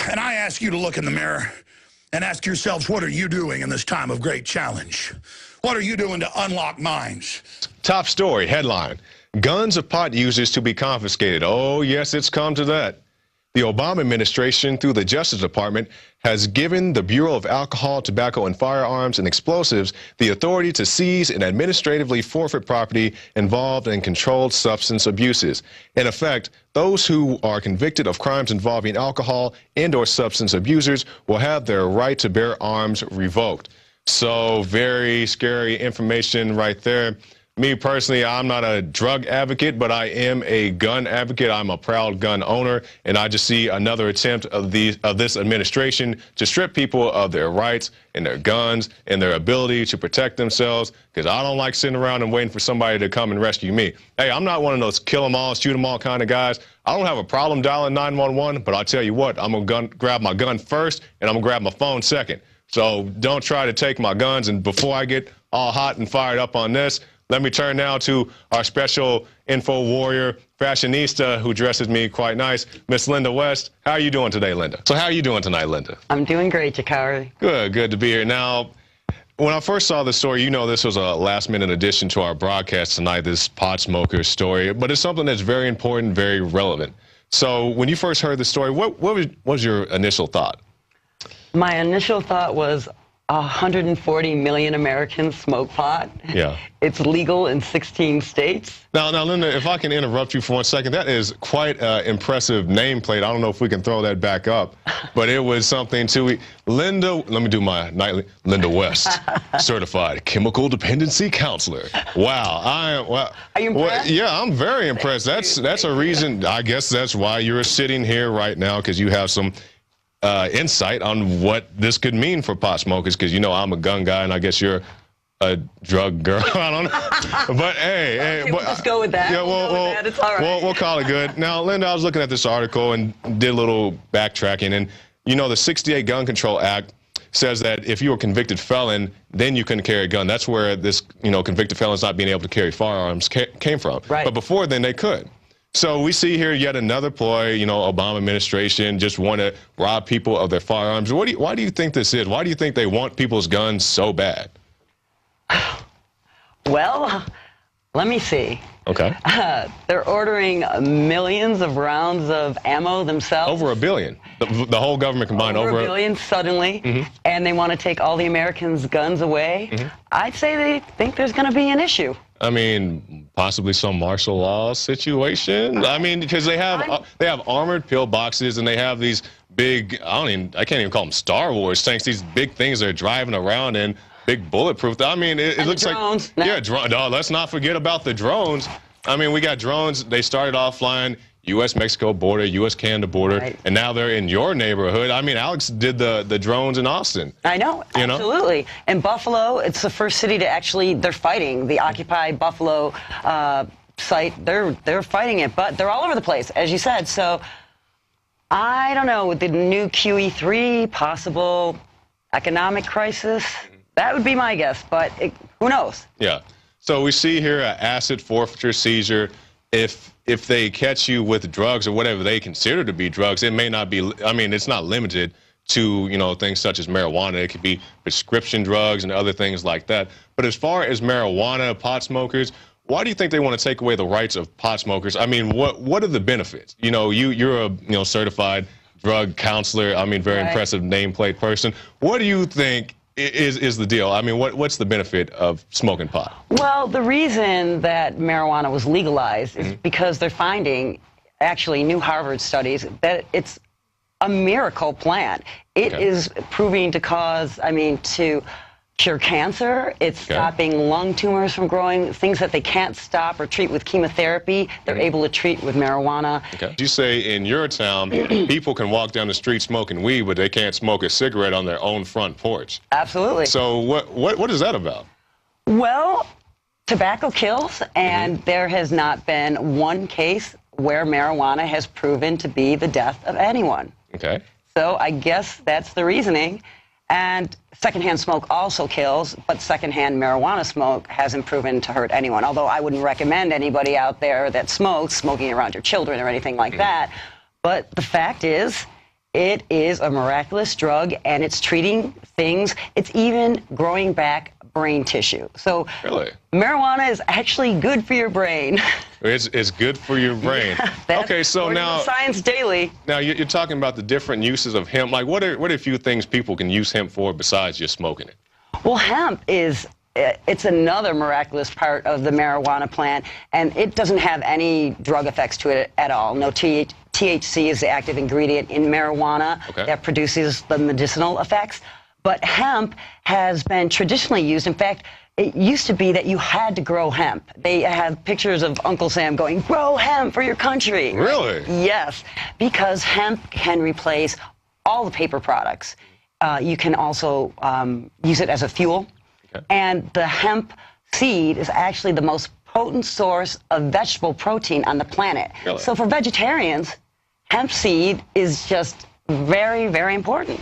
And I ask you to look in the mirror and ask yourselves, what are you doing in this time of great challenge? What are you doing to unlock minds? Top story, headline, guns of pot users to be confiscated. Oh, yes, it's come to that. The Obama administration, through the Justice Department, has given the Bureau of Alcohol, Tobacco, and Firearms and Explosives the authority to seize and administratively forfeit property involved in controlled substance abuses. In effect, those who are convicted of crimes involving alcohol and/or substance abusers will have their right to bear arms revoked. So very scary information right there. Me personally, I'm not a drug advocate, but I am a gun advocate. I'm a proud gun owner, and I just see another attempt of this administration to strip people of their rights and their guns and their ability to protect themselves, because I don't like sitting around and waiting for somebody to come and rescue me. Hey, I'm not one of those kill 'em all, shoot 'em all kind of guys. I don't have a problem dialing 911, but I'll tell you what, I'm going to grab my gun first, and I'm going to grab my phone second. So don't try to take my guns. And before I get all hot and fired up on this, let me turn now to our special info warrior, fashionista, who dresses me quite nice, Miss Linda West. How are you doing today, Linda? So how are you doing tonight, Linda? I'm doing great, Jakari. Good to be here. Now, when I first saw this story, you know this was a last-minute addition to our broadcast tonight, this pot smoker story, but it's something that's very important, very relevant. So when you first heard the story, what was your initial thought? My initial thought was 140 million Americans smoke pot. Yeah. It's legal in 16 states. Now, Linda, if I can interrupt you for 1 second, that is quite an impressive nameplate. I don't know if we can throw that back up, but it was something to Linda. Let me do my nightly. Linda West, certified chemical dependency counselor. Wow, Are you impressed? Yeah, I'm very impressed. That's a reason. I guess that's why you're sitting here right now, because you have some insight on what this could mean for pot smokers, because you know I'm a gun guy and I guess you're a drug girl. I don't know. But hey, we'll just go with that. Yeah, well, it's all right. We'll call it good. Now, Linda, I was looking at this article and did a little backtracking, and you know the 68 Gun Control Act says that if you're a convicted felon, then you can carry a gun. That's where this, convicted felons not being able to carry firearms came from. Right. But before then, they could. So we see here yet another ploy, Obama administration just want to rob people of their firearms. Why do you think this is? Why do you think they want people's guns so bad? Well, let me see. Okay. They're ordering millions of rounds of ammo themselves. Over 1 billion. The whole government combined over 1 billion suddenly, and they want to take all the Americans' guns away. I'd say they think there's going to be an issue. I mean, possibly some martial law situation. I mean, because they have armored pillboxes and they have these big, I can't even call them Star Wars tanks. These big things they're driving around in, big bulletproof. I mean, it looks drones. Like no, let's not forget about the drones. I mean, we got drones. They started off flying U.S.-Mexico border, U.S.-Canada border, right, and now they're in your neighborhood. I mean, Alex did the drones in Austin. I know, absolutely. And Buffalo, it's the first city to actually, they're fighting the Occupy Buffalo site. They're fighting it, but they're all over the place, as you said. So I don't know, with the new QE3, possible economic crisis, that would be my guess, but who knows? Yeah. So we see here an asset forfeiture seizure. If they catch you with drugs or whatever they consider to be drugs, it may not be, it's not limited to, things such as marijuana. It could be prescription drugs and other things like that. But as far as marijuana, pot smokers, why do you think they want to take away the rights of pot smokers? I mean, what are the benefits? You're a certified drug counselor. Very right, impressive nameplate person. What do you think is the deal? What's the benefit of smoking pot? Well, the reason that marijuana was legalized is because they're finding, actually, new Harvard studies, that it's a miracle plant. It is proving to cause, to cure cancer. It's stopping lung tumors from growing, things that they can't stop or treat with chemotherapy. They're able to treat with marijuana. You say in your town, people can walk down the street smoking weed, but they can't smoke a cigarette on their own front porch. Absolutely. So what is that about? Well, tobacco kills, and there has not been one case where marijuana has proven to be the death of anyone. Okay. So I guess that's the reasoning. And secondhand smoke also kills, but secondhand marijuana smoke hasn't proven to hurt anyone. Although I wouldn't recommend anybody out there that smokes, smoking around your children or anything like that. But the fact is, It is a miraculous drug, and it's treating things. It's even growing back brain tissue. So really, marijuana is actually good for your brain. It's good for your brain. Yeah, okay, so now Science Daily. Now you're talking about the different uses of hemp. Like, what are a few things people can use hemp for besides just smoking it? Well, hemp is. It's another miraculous part of the marijuana plant, and it doesn't have any drug effects to it at all. No THC is the active ingredient in marijuana that produces the medicinal effects. But hemp has been traditionally used. In fact, it used to be that you had to grow hemp. They have pictures of Uncle Sam going, grow hemp for your country. Really? Yes, because hemp can replace all the paper products. You can also use it as a fuel. And the hemp seed is actually the most potent source of vegetable protein on the planet. Really? So for vegetarians, hemp seed is just very, very important.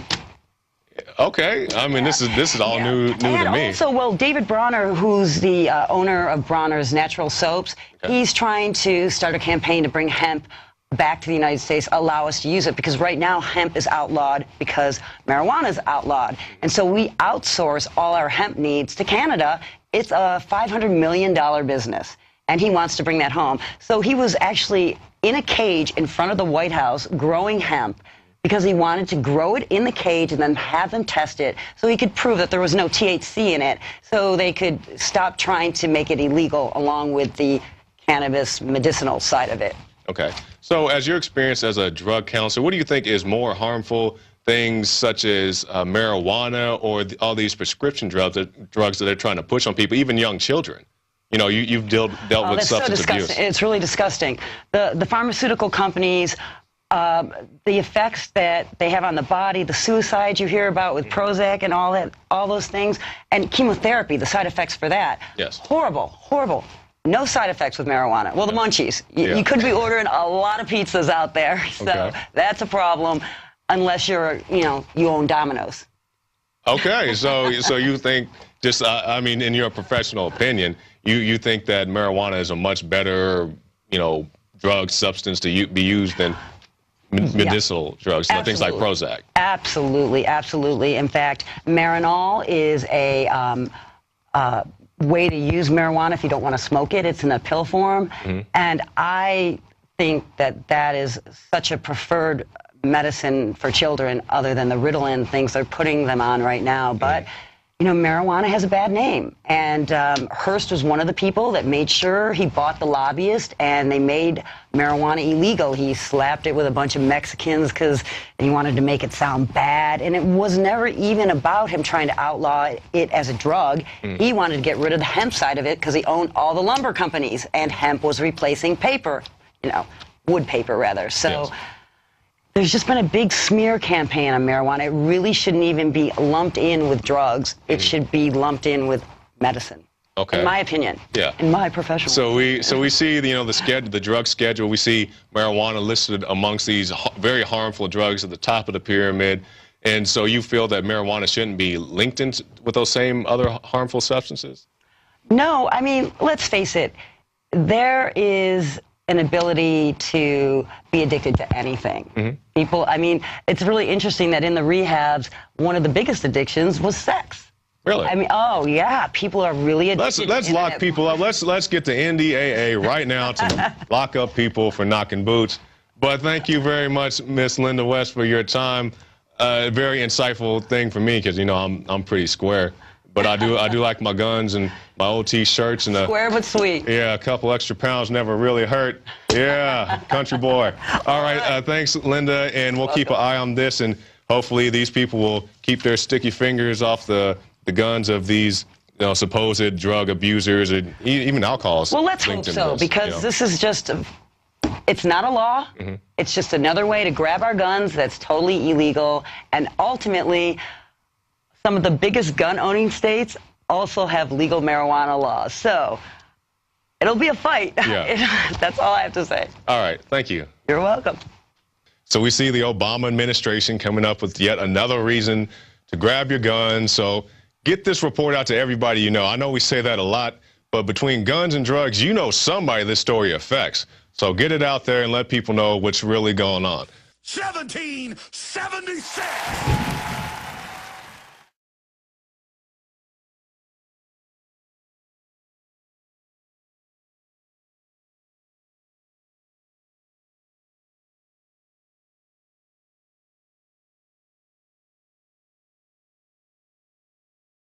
Okay, I mean this is all new to me. And also, well, David Bronner, who's the owner of Bronner's Natural Soaps, he's trying to start a campaign to bring hemp back to the United States, allow us to use it, because right now hemp is outlawed because marijuana is outlawed. And so we outsource all our hemp needs to Canada. It's a $500 million business, and he wants to bring that home. So he was actually in a cage in front of the White House growing hemp because he wanted to grow it in the cage and then have them test it so he could prove that there was no THC in it, so they could stop trying to make it illegal along with the cannabis medicinal side of it. Okay. So as your experience as a drug counselor, what do you think is more harmful, things such as marijuana or all these prescription drugs that they're trying to push on people, even young children? You know, you've dealt with substance abuse. It's really disgusting. The pharmaceutical companies, the effects that they have on the body, the suicides you hear about with Prozac and all those things, and chemotherapy, the side effects for that. Yes. Horrible, horrible. No side effects with marijuana. Well, the munchies. You could be ordering a lot of pizzas out there, so that's a problem unless you're, you own Domino's. Okay, so you think, just I mean, in your professional opinion, you think that marijuana is a much better, drug substance to be used than medicinal drugs, things like Prozac. Absolutely, absolutely. In fact, Marinol is a way to use marijuana if you don't want to smoke it. It's in a pill form. And I think that is such a preferred medicine for children other than the Ritalin things they're putting them on right now. But, marijuana has a bad name. And Hearst was one of the people that made sure he bought the lobbyist, and they made marijuana illegal. He slapped it with a bunch of Mexicans because he wanted to make it sound bad. And it was never even about him trying to outlaw it as a drug. He wanted to get rid of the hemp side of it because he owned all the lumber companies, and hemp was replacing paper, wood paper rather. So there's just been a big smear campaign on marijuana. It really shouldn't even be lumped in with drugs. It should be lumped in with medicine. Okay. In my opinion. Yeah. In my professional. So we see the drug schedule. We see marijuana listed amongst these very harmful drugs at the top of the pyramid. And so you feel that marijuana shouldn't be linked in with those same other harmful substances? No, I mean, let's face it. There is an ability to be addicted to anything. People, I mean, it's really interesting that in the rehabs, one of the biggest addictions was sex. Really? I mean, oh yeah, people are really addicted. Let's lock people up. Let's get the NDAA right now to lock up people for knocking boots. But thank you very much, Miss Linda West, for your time. Very insightful thing for me because I'm pretty square. But I do like my guns and my old T-shirts and square but sweet. Yeah, a couple extra pounds never really hurt. Yeah, country boy. All right, thanks, Linda, and we'll keep an eye on this, and hopefully these people will keep their sticky fingers off the guns of these supposed drug abusers or even alcoholics. Well, let's hope so, because this is just it's not a law. It's just another way to grab our guns that's totally illegal, and ultimately some of the biggest gun-owning states also have legal marijuana laws. So it'll be a fight. Yeah. That's all I have to say. All right. Thank you. You're welcome. So we see the Obama administration coming up with yet another reason to grab your guns. So get this report out to everybody you know. I know we say that a lot, but between guns and drugs, somebody this story affects. So get it out there and let people know what's really going on. 1776.